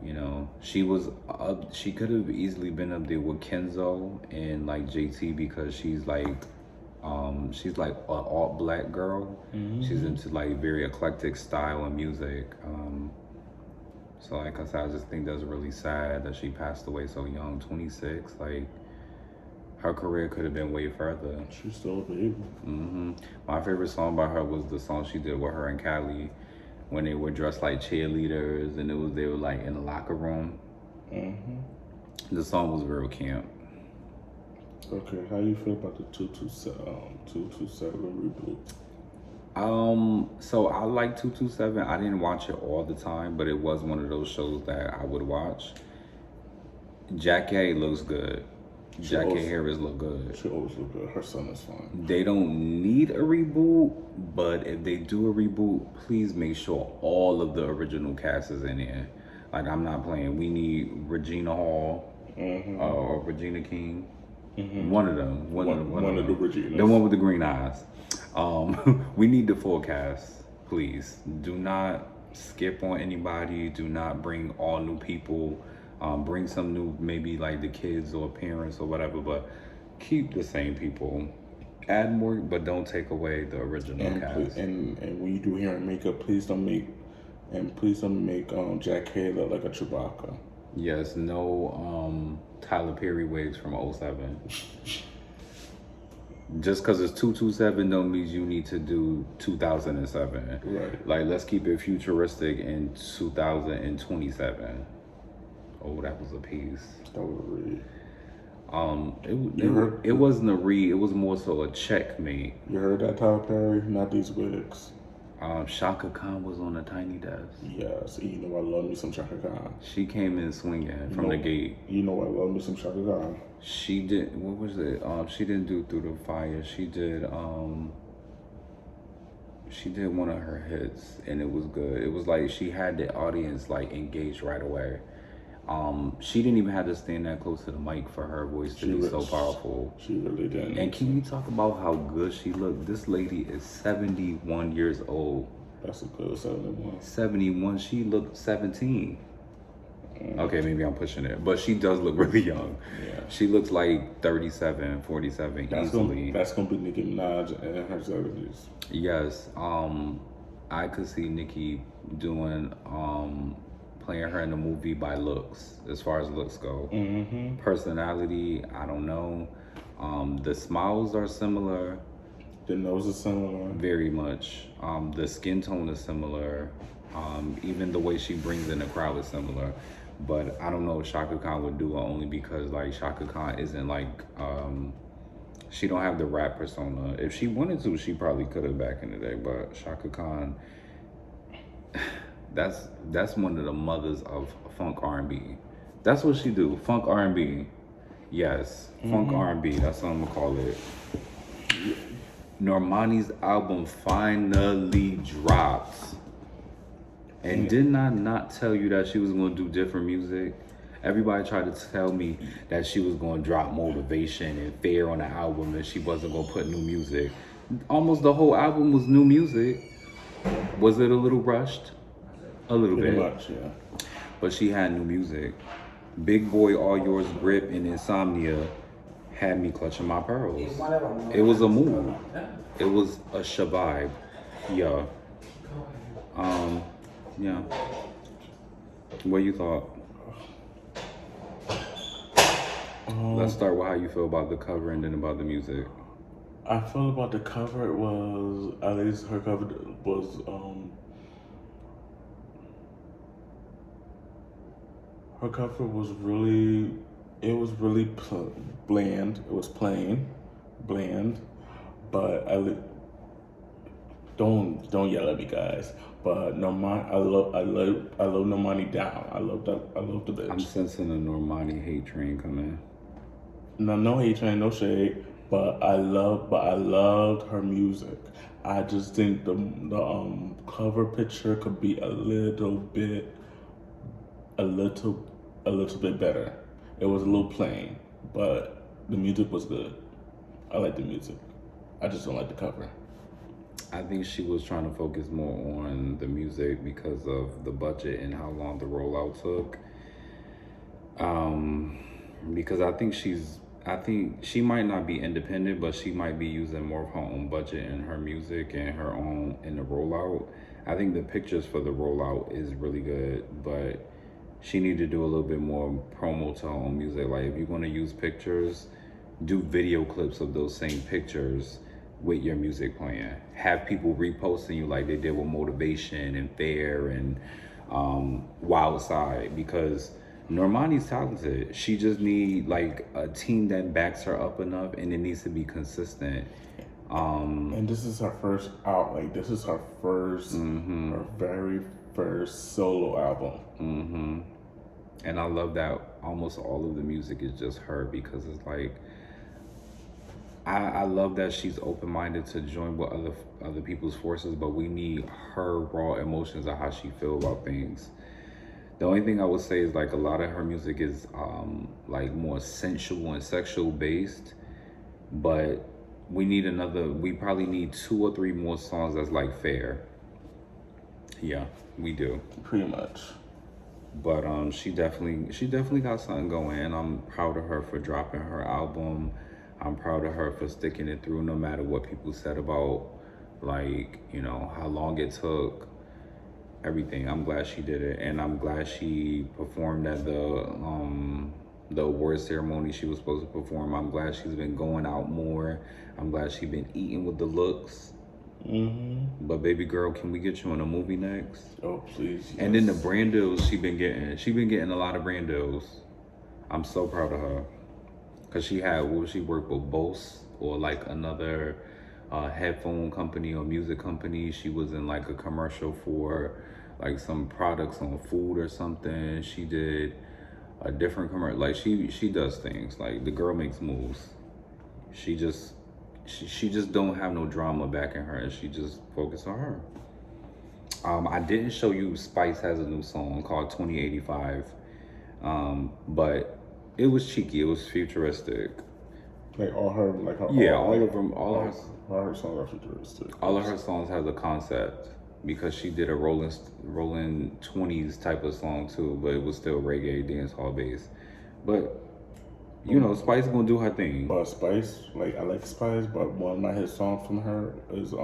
You know, she could have easily been up there with Kenzo and like JT because she's like an alt black girl. She's into like very eclectic style and music. So like I said, I just think that's really sad that she passed away so young, 26. Like, her career could have been way further. She's still a baby. My favorite song by her was the song she did with her and Callie when they were dressed like cheerleaders and they were like in the locker room. The song was real camp. Okay, how you feel about the 227 reboot? So I like 227. I didn't watch it all the time, but it was one of those shows that I would watch. Jackie looks good. Jackie Harris look good. She always look good. Her son is fine. They don't need a reboot, but if they do a reboot, please make sure all of the original cast is in there. Like, I'm not playing. We need Regina Hall or Regina King. One of them. One of the Reginas. The one with the green eyes. We need the full cast, please. Do not skip on anybody. Do not bring all new people. Bring some new, maybe like the kids or parents or whatever, but keep the same people. Add more, but don't take away the original cast. And when you do hair and makeup, please don't make Jack Hay look like a Chewbacca. Yes, no Tyler Perry wigs from 07. Just because it's 227 don't mean you need to do 2007. Right. Like, let's keep it futuristic in 2027. Oh, that was a piece. That was a read. It wasn't a read. It was more so a checkmate. You heard that, Tyler Perry? Not these wigs. Shaka Khan was on a tiny desk. Yes, you know I love me some Shaka Khan. She came in swinging from the gate. You know I love me some Shaka Khan. She did. What was it? She didn't do Through the Fire. She did. She did one of her hits, and it was good. It was like she had the audience like engaged right away. She didn't even have to stand that close to the mic for her voice to be so powerful. She really didn't. And can you talk about how good she looked? This lady is 71 years old. That's a good 71. 71. She looked 17. Okay, maybe I'm pushing it, but she does look really young. Yeah. She looks like 37, 47 easily. That's gonna be Nicki Minaj in her 70s. Yes. I could see Nicki doing playing her in the movie by looks, as far as looks go. Personality, I don't know. The smiles are similar. The nose is similar. Very much. The skin tone is similar. Even the way she brings in the crowd is similar. But I don't know if Shaka Khan would do it, only because like Shaka Khan isn't like she don't have the rap persona. If she wanted to, she probably could have back in the day. But Shaka Khan, that's one of the mothers of funk R&B. That's what she do. Funk R&B. Yes, funk R&B. That's what I'm gonna call it. Normani's album finally dropped. And didn't I not tell you that she was going to do different music? Everybody tried to tell me that she was going to drop Motivation and Fair on the album and she wasn't going to put new music. Almost the whole album was new music. Was it a little rushed? A little bit. Much, yeah. But she had new music. Big Boy, All Yours, Grip, and Insomnia had me clutching my pearls. It was a move. It was a vibe. Yeah. Yeah. What you thought? Let's start with how you feel about the cover and then about the music. I feel about the cover was, at least her cover was, her cover was really, it was really bland. It was plain, bland, but don't yell at me, guys. But Normani, I love Normani down. I love the bitch. I'm sensing a Normani hate train coming. No hate train, no shade. But I loved her music. I just think the cover picture could be a little bit better. It was a little plain, but the music was good. I like the music. I just don't like the cover. I think she was trying to focus more on the music because of the budget and how long the rollout took. Because I think she might not be independent, but she might be using more of her own budget in her music and her own in the rollout. I think the pictures for the rollout is really good, but she need to do a little bit more promo to her own music. Like, if you're going to use pictures, do video clips of those same pictures with your music playing. Have people reposting you like they did with Motivation and Fair and Wild Side, because Normani's talented. She just need like a team that backs her up enough, and it needs to be consistent. And this is her first out. Like this is her first, her very first solo album. And I love that almost all of the music is just her, because it's like I love that she's open-minded to join with other people's forces, but we need her raw emotions of how she feel about things. The only thing I would say is like a lot of her music is like more sensual and sexual based, but we probably need 2 or 3 more songs that's like fair. Yeah, we do. Pretty much. But she definitely got something going, and I'm proud of her for dropping her album. I'm proud of her for sticking it through no matter what people said about, like, you know, how long it took, everything. I'm glad she did it, and I'm glad she performed at the award ceremony she was supposed to perform. I'm glad she's been going out more. I'm glad she's been eating with the looks. But baby girl, can we get you on a movie next? Oh please. Yes. And then the brand deals she been getting a lot of brand deals. I'm so proud of her, cause she worked with Bose or like another headphone company or music company. She was in like a commercial for like some products on food or something. She did a different commercial. Like she does things. Like the girl makes moves. She just don't have no drama back in her, and she just focus on her. I didn't show you Spice has a new song called 2085, but it was cheeky. It was futuristic. Like all her, like her. Yeah, all of them. All her songs are futuristic. All of her songs has a concept, because she did a rolling 20s type of song too, but it was still reggae dance hall based. But you know, Spice gonna do her thing. But Spice, like I like Spice, but one of my hit songs from her is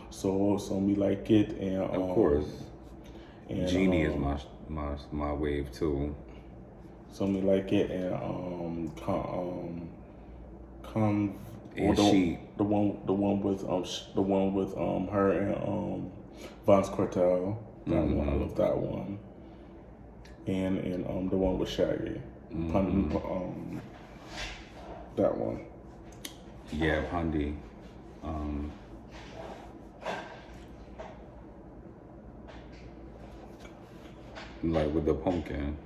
So Me Like It, and Of course, and Genie is my wave too. So Me Like It, and come And the one with her and Vance Cortel. That one, I love that one. And the one with Shaggy. That one. Yeah, Pundy. Like with the pumpkin.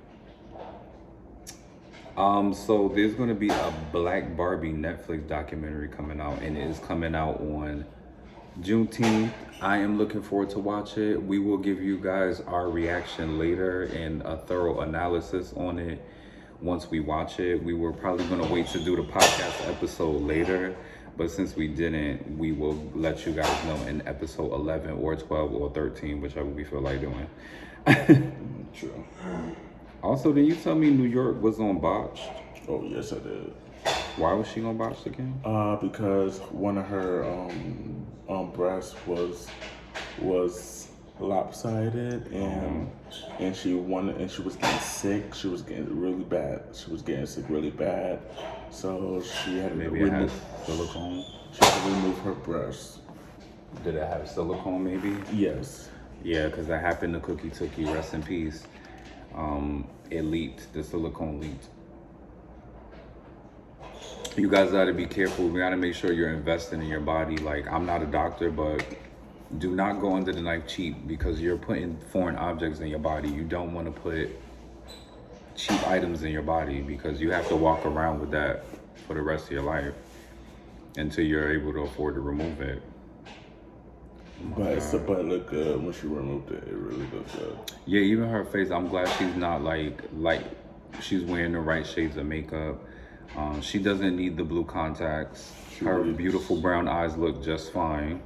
So there's gonna be a Black Barbie Netflix documentary coming out, and it is coming out on Juneteenth. I am looking forward to watch it. We will give you guys our reaction later and a thorough analysis on it once we watch it. We were probably gonna wait to do the podcast episode later, but since we didn't, we will let you guys know in episode 11 or 12 or 13, whichever we feel like doing. True. Also, did you tell me New York was on Botched? Oh yes, I did. Why was she on Botched again? Because one of her breasts was lopsided, and she was getting sick. She was getting really bad. She was getting sick really bad. So she had to remove silicone. She had to remove her breast. Did it have silicone? Maybe. Yes. Yeah, because that happened to Cookie Tookie. Rest in peace. It leaked. The silicone leaked. You guys got to be careful. We got to make sure you're investing in your body. Like, I'm not a doctor, but do not go under the knife cheap, because you're putting foreign objects in your body. You don't want to put cheap items in your body, because you have to walk around with that for the rest of your life until you're able to afford to remove it. But it looked good when she removed it. It really looked good. Yeah, even her face. I'm glad she's not like she's wearing the right shades of makeup. She doesn't need the blue contacts. Her beautiful brown eyes look just fine.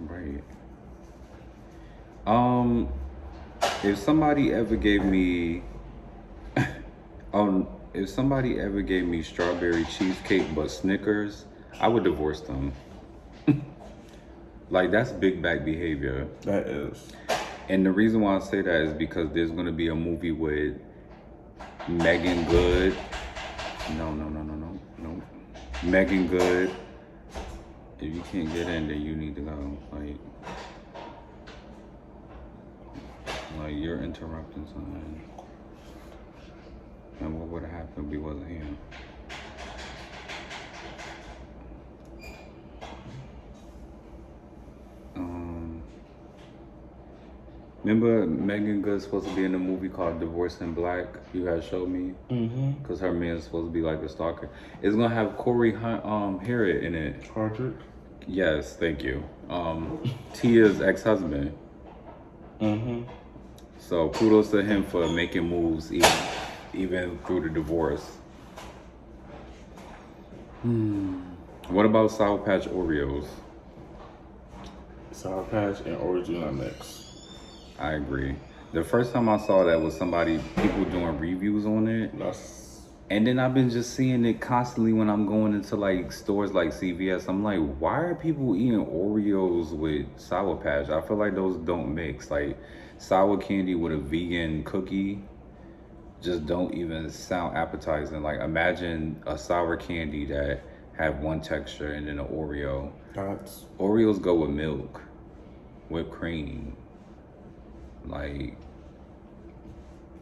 Right. If somebody ever gave me if somebody ever gave me strawberry cheesecake but Snickers, I would divorce them. Like, that's big back behavior. That is. And the reason why I say that is because there's going to be a movie with Megan Good. No. Megan Good. If you can't get in, then you need to go. Like you're interrupting something. And what would have happened if we wasn't here? Remember Megan Good's supposed to be in a movie called Divorce in Black? You guys showed me? Because her man's supposed to be like a stalker. It's going to have Corey Harrod in it. Hardrick? Yes, thank you. Tia's ex-husband. So kudos to him for making moves even through the divorce. What about Sour Patch Oreos? Sour Patch and original mix. I agree. The first time I saw that was people doing reviews on it. And then I've been just seeing it constantly when I'm going into like stores like CVS. I'm like, why are people eating Oreos with Sour Patch? I feel like those don't mix. Like sour candy with a vegan cookie just don't even sound appetizing. Like imagine a sour candy that have one texture and then an Oreo. Oreos go with milk, whipped cream. Like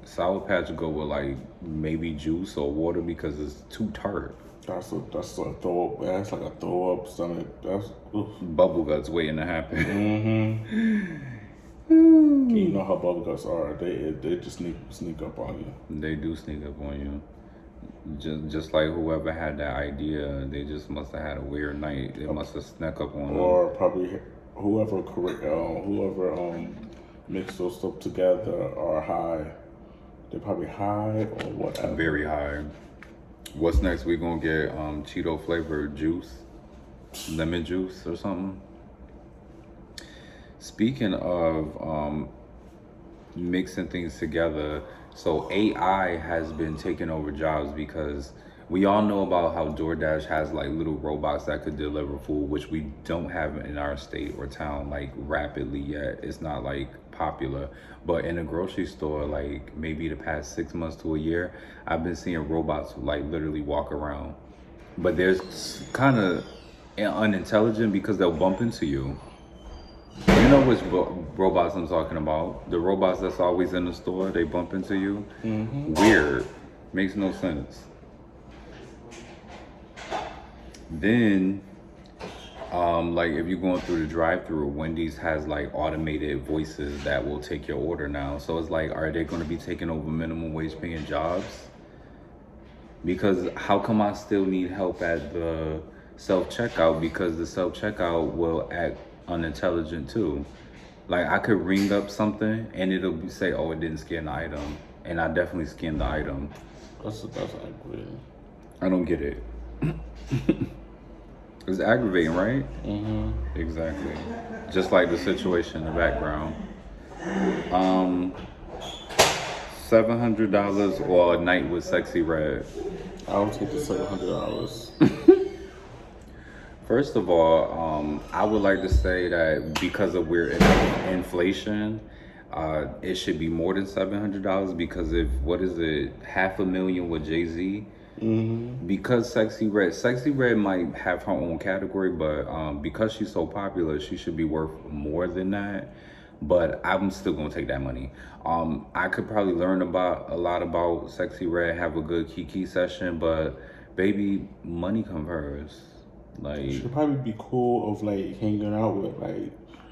Sour Patch go with like maybe juice or water because it's too tart. That's a throw up. That's like a throw up stomach. That's bubble guts waiting to happen. You know how bubble guts are. They just sneak up on you. They do sneak up on you. Just like whoever had that idea, they just must have had a weird night. They must have snuck up on them. Or probably whoever mix those stuff together are high. They're probably high or whatever. Very high. What's next? We gonna get Cheeto flavored juice, lemon juice or something. Speaking of mixing things together, so AI has been taking over jobs because we all know about how DoorDash has like little robots that could deliver food, which we don't have in our state or town like rapidly yet. It's not like popular, but in a grocery store, like maybe the past 6 months to a year, I've been seeing robots like literally walk around. But there's kind of unintelligent because they'll bump into you. You know which robots I'm talking about? The robots that's always in the store, they bump into you. Weird. Makes no sense. Then, like if you're going through the drive-thru, Wendy's has like automated voices that will take your order now. So it's like, are they going to be taking over minimum wage paying jobs? Because how come I still need help at the self-checkout? Because the self-checkout will act unintelligent too. Like I could ring up something and it'll say, oh, it didn't scan the item. And I definitely scanned the item. That's aggravating. I don't get it. It's aggravating, right? Exactly. Just like the situation in the background. $700 or a night with Sexy Red. I would take the $700. First of all, I would like to say that because of we're in inflation, it should be more than $700 because if what is it, $500,000 with Jay-Z. Because Sexy Red might have her own category, but because she's so popular, she should be worth more than that. But I'm still gonna take that money. I could probably learn a lot about Sexy Red, have a good Kiki session, but baby, money come first. Like she'd probably be cool of like hanging out with, like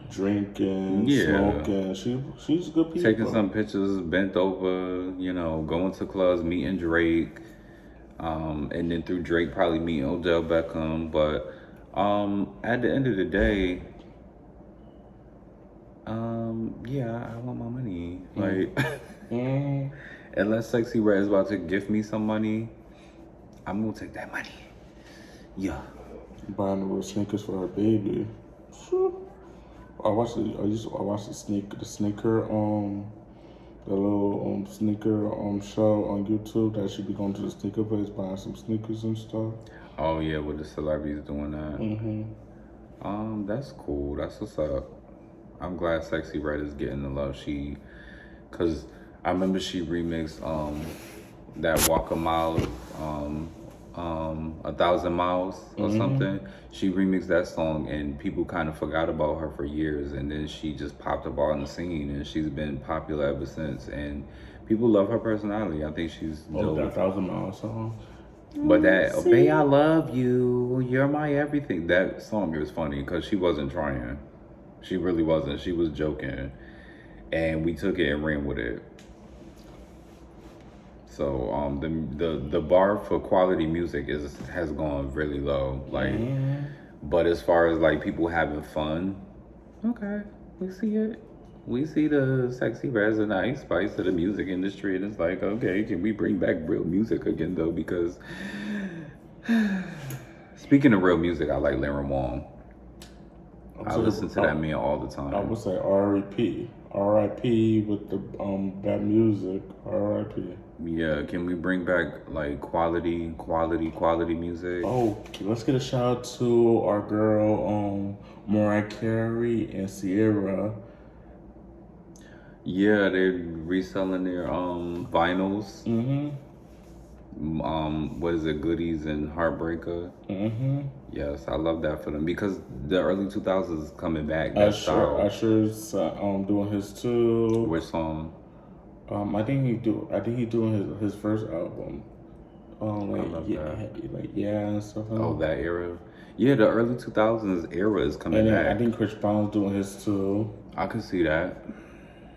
drinking, smoking. She's good people. Taking some pictures, bent over, going to clubs, meeting Drake. And then through Drake probably meeting Odell Beckham, but at the end of the day, I want my money. Like, unless Sexy Red is about to gift me some money, I'm gonna take that money. Yeah. Buying the little sneakers for her baby. Sure. I watched the sneaker the little sneaker show on YouTube that should be going to the sneaker place buying some sneakers and stuff. Oh yeah, with the celebrities doing that. That's cool. That's what's up. I'm glad Sexy Red is getting the love cause I remember she remixed that Walk a Mile 1,000 Miles or something. She remixed that song and people kind of forgot about her for years, and then she just popped up on the scene and she's been popular ever since. And People love her personality. I think she's Oh, dope. that 1,000 Mile song. But that, babe, I love you. You're my everything. That song is funny because she wasn't trying. She really wasn't. She was joking. And we took it and ran with it. So the bar for quality music has gone really low. Like, but as far as like people having fun, okay, we see it. We see the sexy res and ice spice of the music industry, and it's like, okay, can we bring back real music again though? Because speaking of real music, I like Larry Wong. I listen to that man all the time. I would say R.I.P. R.I.P. with the bad music. R.I.P. Yeah, can we bring back like quality music? Oh, let's get a shout out to our girl Mariah Carey and Sierra. Yeah, they're reselling their vinyls. What is it, Goodies and Heartbreaker? Yes, I love that for them because the early 2000s is coming back. Usher's doing his too. Which song? I think he doing his first album. And stuff. Oh, that era. Yeah, the early 2000s era is coming back. I think Chris Brown's doing his too. I can see that.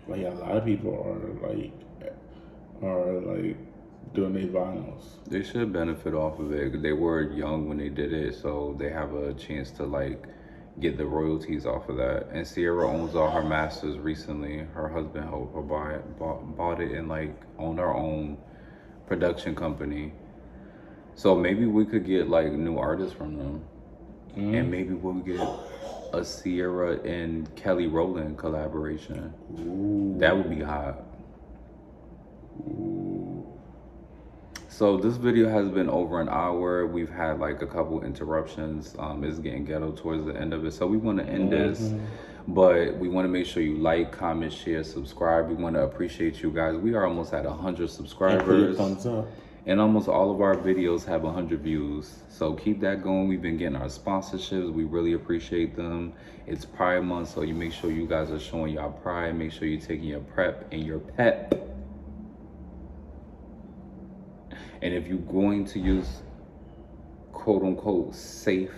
Like a lot of people are doing their vinyls. They should benefit off of it. They were young when they did it, so they have a chance to like get the royalties off of that. And Sierra owns all her masters recently. Her husband helped her bought it and like owned her own production company. So maybe we could get like new artists from them. And maybe we'll get a Sierra and Kelly Rowland collaboration. Ooh. That would be hot. Ooh. So this video has been over an hour. We've had like a couple interruptions. It's getting ghetto towards the end of it. So we want to end this, but we want to make sure you like, comment, share, subscribe. We want to appreciate you guys. We are almost at 100 subscribers. And put your thumbs up. And almost all of our videos have 100 views. So keep that going. We've been getting our sponsorships. We really appreciate them. It's Pride Month, so you make sure you guys are showing y'all pride. Make sure you're taking your prep and your pep. And if you're going to use quote unquote safe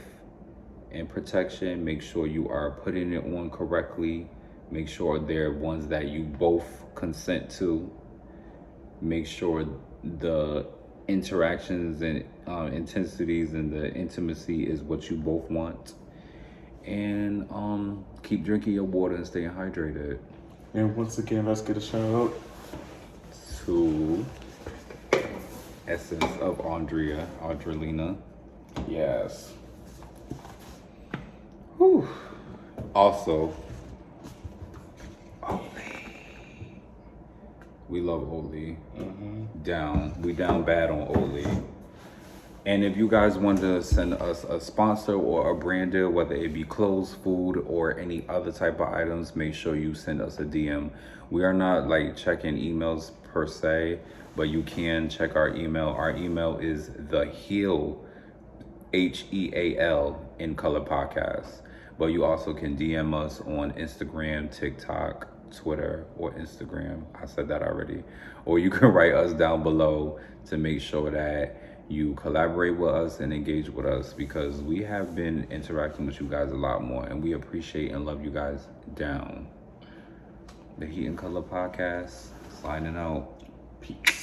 and protection, make sure you are putting it on correctly. Make sure they're ones that you both consent to. Make sure the interactions and intensities and the intimacy is what you both want. And keep drinking your water and staying hydrated. And once again, let's get a shout out to Essence of Audrelina. Yes. Whew. Also, we love Oli. We down bad on Oli. And if you guys want to send us a sponsor or a brand deal, whether it be clothes, food, or any other type of items, make sure you send us a DM. We are not like checking emails per se, but you can check our email. Our email is Theheal, HEAL, in Color Podcast. But you also can DM us on Instagram, TikTok, Twitter, or Instagram. I said that already. Or you can write us down below to make sure that you collaborate with us and engage with us, because we have been interacting with you guys a lot more, and we appreciate and love you guys down. The Heat and Color Podcast, signing out. Peace.